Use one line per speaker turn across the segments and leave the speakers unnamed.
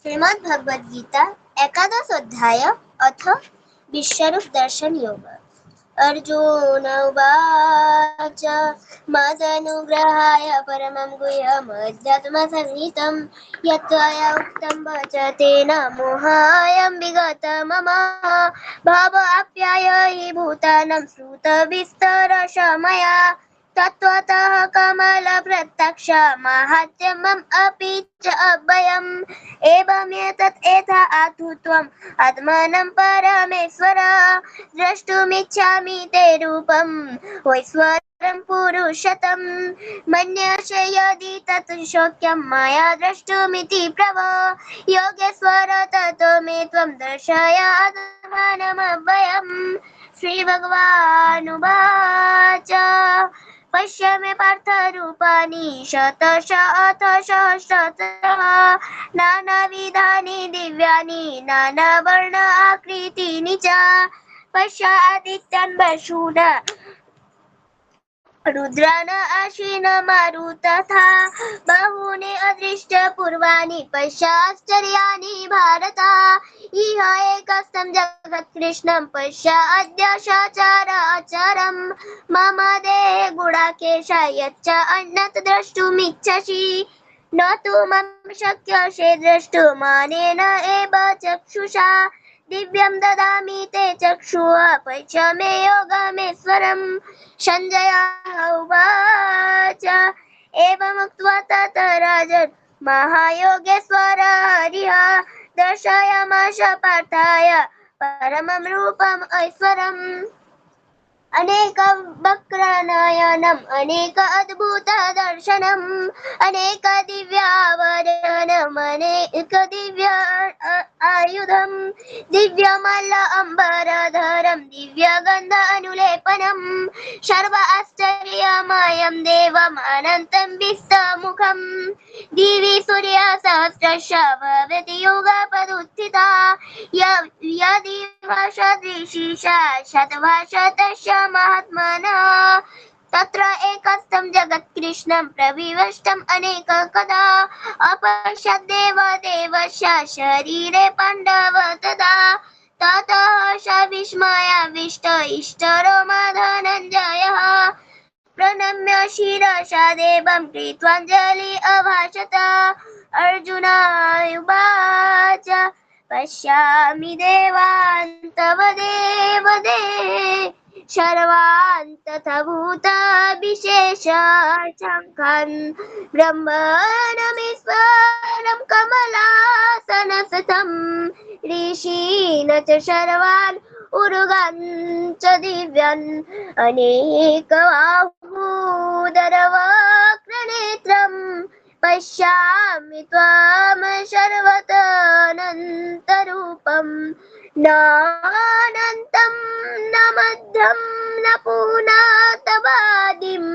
श्रीमद्भगवद्गीता एकादश अध्याय अथ विश्वरूप दर्शन योग। अर्जुन उवाच मदनुग्रहाय परमं गुह्यमध्यात्मसंहितं यत्त्वया उक्तं वचतेन मोहायं विगत मम भावाप्यायि भूतानं श्रुतविस्तरशमया तत्त्वतः कमलप्रत्यक्ष माहात्म्यम् अपि च अव्ययम् एवमेतत् एता आत्मत्वम् आत्मानं परमेश्वर द्रष्टुमिच्छामि ते रूपं वैश्वरं पुरुषतं मन्यसे यदि तत् शक्यं मया द्रष्टुमिति प्रभो योगेश्वर ततो मे त्वं दर्शय आत्मानमव्ययम्। श्रीभगवानुवाच पश्य मे पार्थ रूपाणि शतश अथ सहस्रशः नानाविधानि दिव्यानि नानावर्ण आकृतीनि च पश्य आदित्यान् वसून् रुद्रान् अश्विन मारुतथा बहूनि अदृष्टपूर्वाणि पश्य आश्चर्याणि भारत इह एकस्थं जगत्कृष्णं पश्य अद्य सचर अचरं मम देहे गुडाकेश यच्च अन्यत् द्रष्टुमिच्छसि न तु मम शक्यसे द्रष्टुमनेन एव चक्षुषा दिव्यं ददामि ते चक्षुः पश्य मे योगमेश्वरम्। संजय उवाच एवमुक्त्वा तत् राजन् महायोगेश्वर हरिः दर्शयामास पार्थाय परमं रूपम् ऐश्वरम् अनेकवक्त्रनयनम् अनेक अद्भुत दर्शनम् अनेक दिव्यावरणम् अनेक दिव्य आयुधम् दिव्यमल्ल अम्बरधरम् दिव्यगन्ध अनुलेपनम् सर्व आश्चर्यमयम् देवम् अनन्तं विश्वमुखम् दिवि सूर्यसहस्रस्य भवति युगपदुत्थिता यदि भाषदृशी सा शतभाषतस्य महात्मनः तत्र एकस्थं जगत्कृष्णं प्रविष्टम् अनेककदा अपश्यद्देव देवस्य शरीरे पाण्डव तदा ततः स विस्मयाविष्ट इष्टरोमा धनञ्जयः प्रणम्य शिरसा देवं कृत्वाञ्जलि अभाषत अर्जुन उवाच पश्यामि देवान् तव देवदेहे सर्वान् तथा भूतविशेषशङ्खान् ब्रह्माण्डमीश्वरं कमलासनस्थं ऋषीन् च सर्वान् उरुगान् च दिव्यान् अनेकबाहूदरवक्त्रनेत्रम् पश्यामि त्वां सर्वतोऽनन्तरूपं नानन्तं न मध्यं न पुनस्तवादिं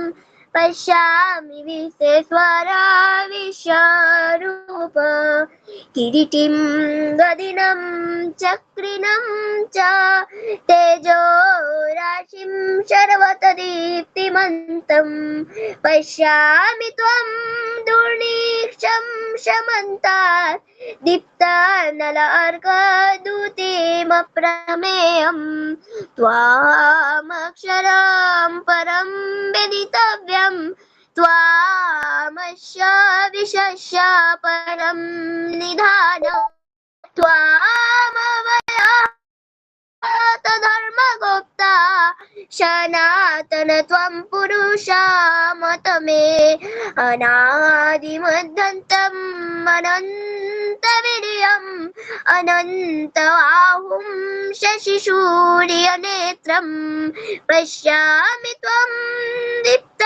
पश्यामि विश्वेश्वरा विश्वरूप किरीटिं गदिनं चक्रिणं च तेजो राशिं सर्वतो दीप्तिमन्तं पश्यामि त्वं दुर्निरीक्षं समन्तात् दीप्तानलार्कद्युतिमप्रमेयम् त्वामक्षरं परं वेदितव्यं त्वामस्य विश्वस्य परं निधानम् त्वामवयः धर्मगुप्ता सनातन त्वं पुरुषा मत मे अनादिमध्यन्तम् अनन्तवीर्यम् अनन्तबाहुं शशिसूर्यनेत्रम् पश्यामि त्वं दीप्तहुताशवक्त्रं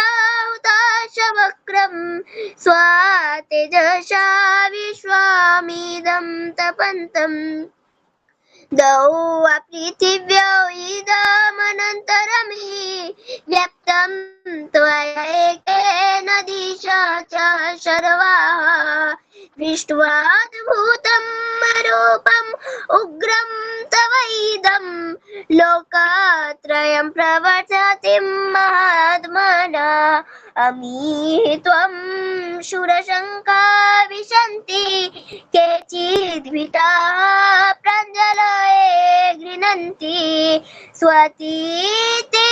स्वतेजसा विश्वमिदं तपन्तम् द्वौ पृथिव्यौ इदमनन्तरं हि व्याप्तं त्वया एकेन दिशा च सर्वाः दृष्ट्वाद्भुतं रूपम् उग्रं तव इदं लोकत्रयं प्रवर्तते महात्मनः अमी त्वं शूरशङ्का विशन्ति केचित् विद्भिताः प्राञ्जलये गृह्णन्ति स्वतीति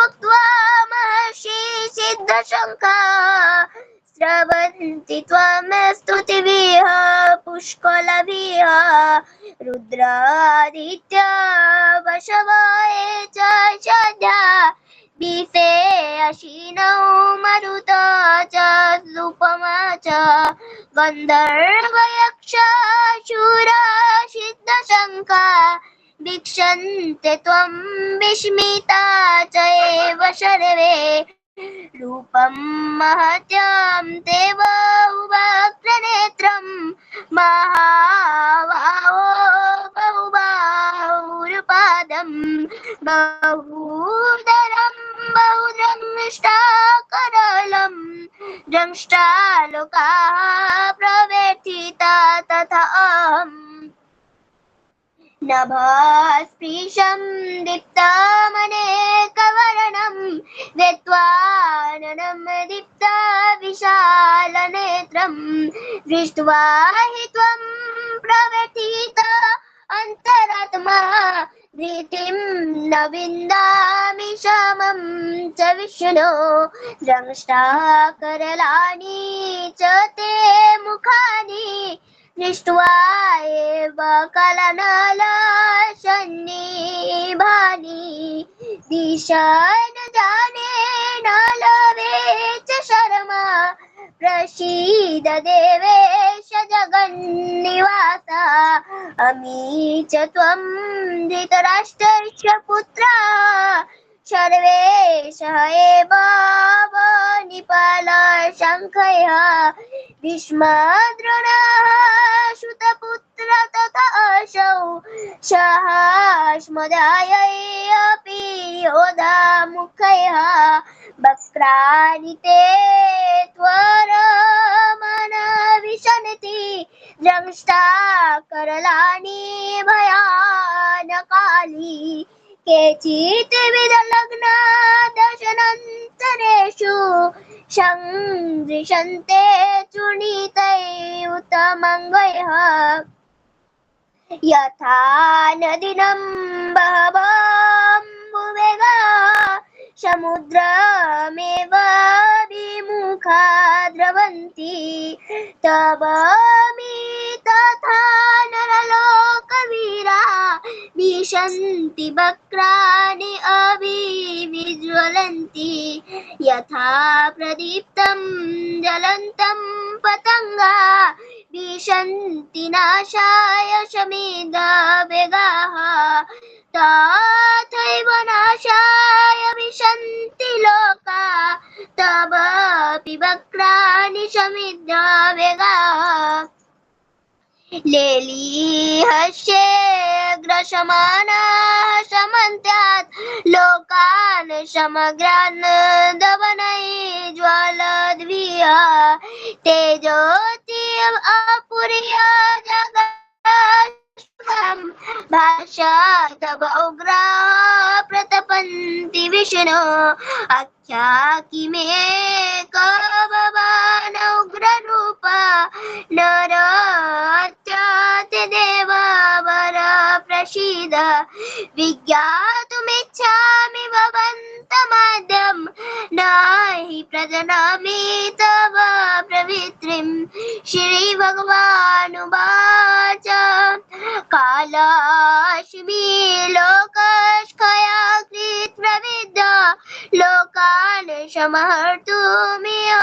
उक्त्वा महर्षि सिद्धशङ्काः स्रवन्ति त्वं स्तुतिभिः पुष्कलभिः रुद्रादित्य वशवाय च सद्या बीफे अशिनौ मरुत च सुपमा च गन्धर्वयक्षाशूरा सिद्धशङ्का वीक्षन्ते त्वं विस्मिता च एव सर्वे रूपं महत्यं ते बहुवक्त्रनेत्रं महाबाहो बहुबाहुरुपादं बहुदरं बहुद्रंष्टाकरालं द्रंष्टालोकाः प्रव्यथिता तथा अहम् नभस्पृशं दीप्तमनेकवर्णं वेत्वाननं दीप्ता विशालनेत्रं दृष्ट्वा हि त्वं प्रव्यथिता अन्तरात्मा धृतिं न विन्दामि शमं च विष्णो द्रंष्टाकरलानि च ते मुखानि दृष्ट्वा एव कलनलशन्निभानि दिशा न जाने न लवे च शर्मा प्रसीद देवेश जगन्निवास अमी च त्वं धृतराष्ट्रस्य पुत्रा सर्वेशः एव निपालशङ्खयः भीष्मद्रोणः श्रुतपुत्र तथा असौ सहास्मदायै अपि योधा मुखयः वक्राणि ते त्वरमन विशन्ति द्रंष्टाकरलानि भयानकानि केचित् विदलग्ना दशनन्तरेषु सन्दृशन्ते चूर्णितैरुतमङ्गयः यथा नदीनं बहवम्बुवेगाः समुद्रमेव विमुखा द्रवन्ति तवामि तथा नरलोकवीरा विशन्ति वक्राणि अभिविज्वलन्ति यथा प्रदीप्तं ज्वलन्तं पतङ्गा विशन्ति नाशाय शमिदवेगाः तथैव नाशाय विशन्ति लोका तवापि वक्राणि शमिदवेगाः लेलीहस्ये ग्रसमानः समन्त्यात् लोकान् समग्रान् दवनैज्ज्वलद्भिः तेजोति अपुर्य जगत्सुखं भाषात उग्राः प्रतपन्ति विष्णो आख्याकिमेक भवान् उग्ररूप नरत्याति देववर प्रसीद विज्ञातुमिच्छामि भवन्तमाद्यं न हि प्रजानामि तव प्रवृत्तिं श्रीभगवानुवाच कालास्मि लोकक्षया कृत् प्रविद्ध लोकान् संहर्तुमिह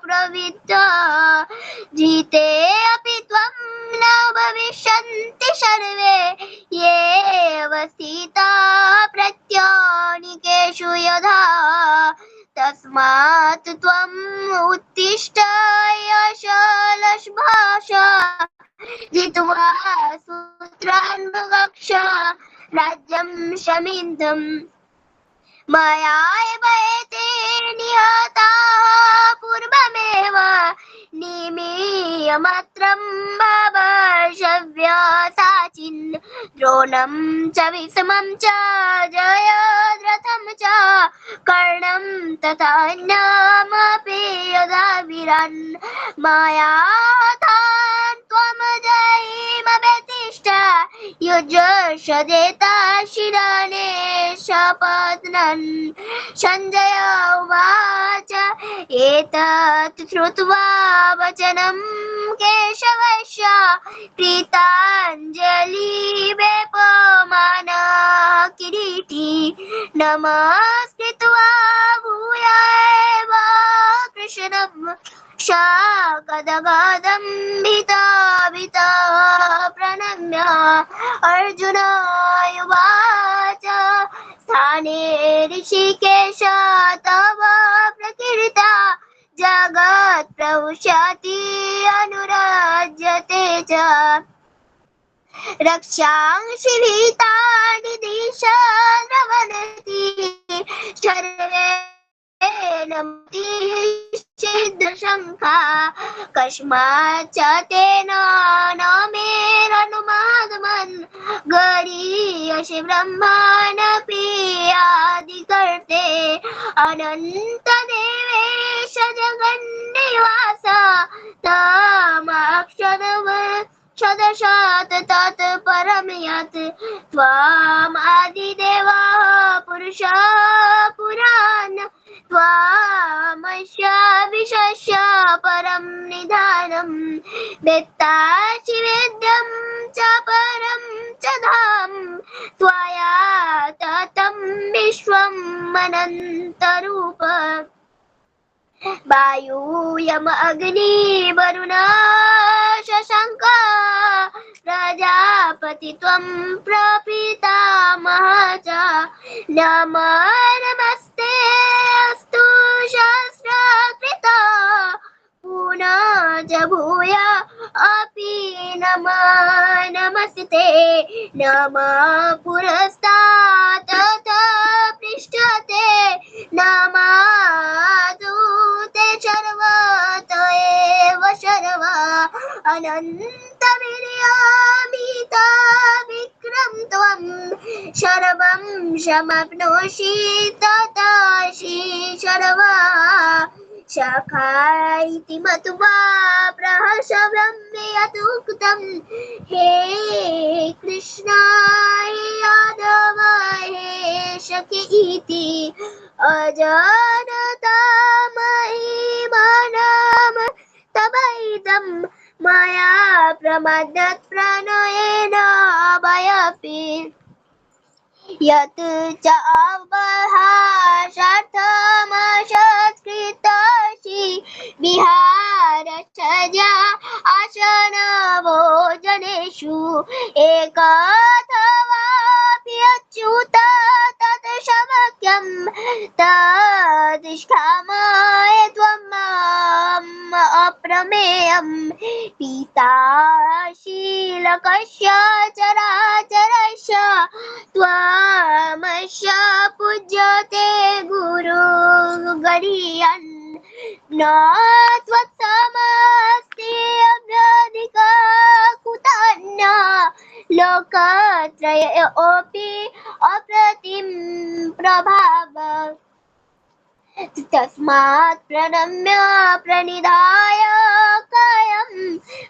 प्रवृत्त जिते अपि त्वं न भविष्यन्ति सर्वे येव स्थिताः प्रत्यनीकेषु यथा तस्मात् त्वम् उत्तिष्ठ यशलश्भाष जित्वा सूत्रान् भुङ्क्ष राज्यं शमिद्धम् मया एव एते निहताः पूर्वमेव निमीयमात्रं भवशव्यसाचिन् द्रोणं च भीष्मं च जयद्रथं च कर्णं तथान्यमपि यदा वीरान् मया हतान् त्वं जयी युजशदेता शिराने शपथनन् सञ्जय उवाच एतत् श्रुत्वा वचनं केशवस्य कृताञ्जलि वेपमानः किरीटी नमस्कृत्वा भूयैव कृष्णं शाकदगदं भीता प्रणम्य अर्जुन उवाच स्थाने ऋषिकेश तव प्रकीर्ता जगत् प्रविशति अनुरज्यते च रक्षांसि भीतानि दिशद्रवन्ति सर्वे छिद्रशङ्का कस्माच्च तेन न मेरनुमागमन् गरीयसि ब्रह्माणपि आदिकर्ते अनन्तदेवेश जगन्निवास तमक्षरशत तत् परं यत् त्वामादिदेवः पुरुषः पुरान् त्वामस्य विश्वस्य परं निधानं वेत्तासि वेद्यं च परं च धाम त्वया ततं विश्वम् अनन्तरूप वायु यम अग्नि वरुण शशाङ्क प्रजापति त्वं प्रपितामह च नमस्ते अस्तु सहस्रकृत पुनः भूय अपि नमस्ते नमः पुरस्तात् तथा पृष्ठते नमादुते सर्वत एव सर्व अनन्तवीर्यामिता विक्रम त्वं सर्वं समाप्नोषि तथासि सर्वा शाखा इति मत्वा प्रहर्ष ब्रह्मे यदुक्तं हे कृष्ण यादव हे सखि इति अजानता महिमानं तवैदं मया प्रमादात् प्रणयेन वयपि यत् च अवहासार्थमसत्कृतसि विहारसज्जा आसन भोजनेषु एकथवापि अच्युत तत् शक्यं तदिष्ठामय त्वम् अप्रमेयं पिताशीलकस्य चराचरस्य त्वमस्य पूज्यते गुरु गरीयन् न त्वत्समस्ति अव्यधिकः कुतः लोकत्रयोऽपि अप्रतिम प्रभाव तस्मात् प्रणम्य प्रणिधाय कायं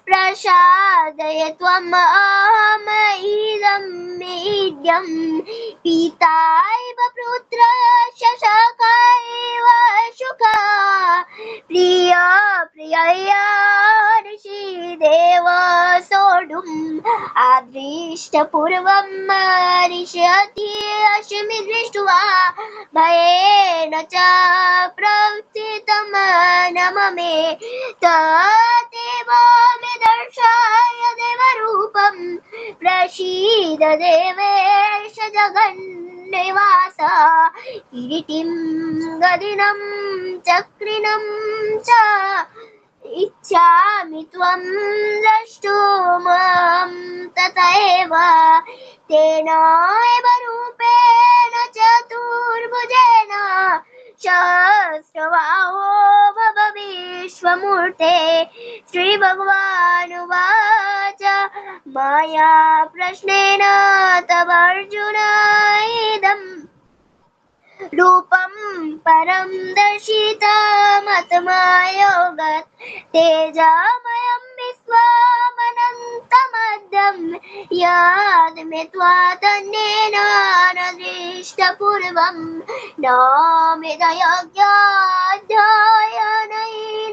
प्रसादय त्वम् अहम् इदं पिताइव पुत्रस्य सखैव सुखा प्रियया ऋषिदेव सोढुम् आदृष्टपूर्वं ऋष्यति अस्मि दृष्ट्वा भयेन च प्रवृत्तं नममे तदेव मे दर्शय देवरूपं प्रसीद देवेश जगन्निवास किरीटिं गदिनं चक्रिणं च इच्छामि त्वं द्रष्टुं तथैव तेन एव रूपेण चतुर्भुजेन सहस्रबाहो भव विश्वमूर्ते श्रीभगवानुवाच मया प्रश्नेन तव अर्जुन इदं रूपं परं दर्शितमतमयोगत् तेजमयं विश्वमनन्तमद्य सर्वं यद् मे त्वादन्येन न दृष्टपूर्वं न मेधयज्ञाध्ययनैः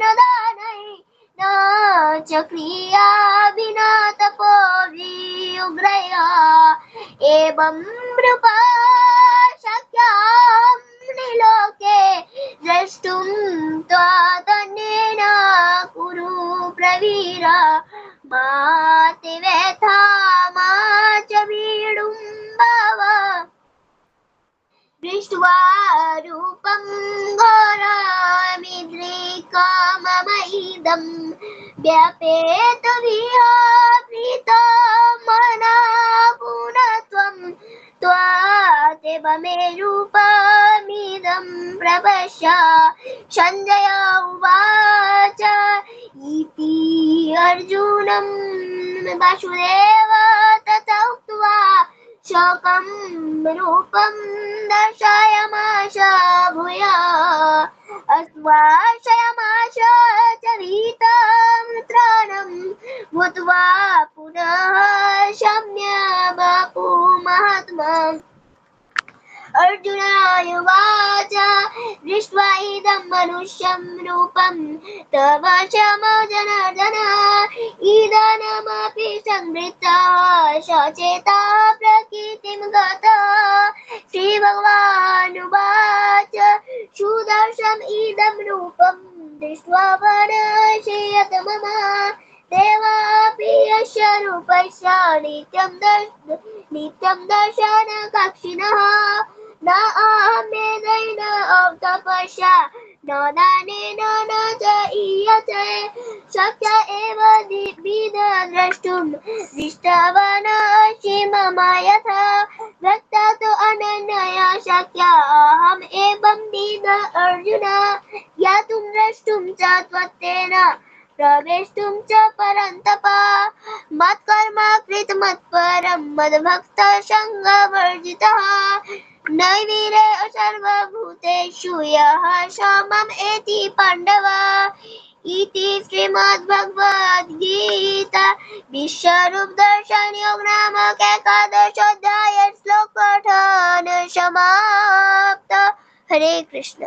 न दानैः न च क्रियाभिना तपोभिरुग्रया एवं नृपा शक्यं निलोके द्रष्टुं त्वादन्येन कुरु प्रवीर मा ते व्यथा मा च विडुम्बव दृष्ट्वा रूपं घोरमिदृक्काममहिदं व्यपेतविहाप्रीतमना पुनस्त्वं त्वादेव मे रूपमिदं प्रपश्य सञ्जय उवाच इति अर्जुनं वासुदेव तथा उक्त्वा शोकं रूपं दर्शयामास भूयः आश्वासयामास च भीतं त्राणं भूत्वा पुनः शम्य वपुर्महात्मा अर्जुन उवाच दृष्ट्वा इदं मनुष्यं रूपं तव जनार्दन इदानीमपि संवृत्तः सचेता प्रकृतिं गतः श्रीभगवानुवाच सुदर्शनम् इदं रूपं दृष्ट्वा वनशयत मम देवापि यस्य रूपस्य नित्यं दर्शनकाङ्क्षिणः न अहमेधेन तपस्या न दानेन न च ईयते शक्य एव द्रष्टुं दृष्टवानसि मम यथा भक्ता तु अनन्यया शक्या अहम् एवं विद अर्जुन ज्ञातुं द्रष्टुं च त्वत्तेन प्रवेष्टुं च परन्तप मत्कर्म कृतमत्परं मद्भक्तसङ्गवर्जितः नैविरे सर्वभूतेषु यः स मम एति पाण्डव इति श्रीमद्भगवद्गीता विश्वरूपदर्शनयोगो नामक एकादशोऽध्यायः श्लोकपठनं समाप्तः। हरे कृष्ण।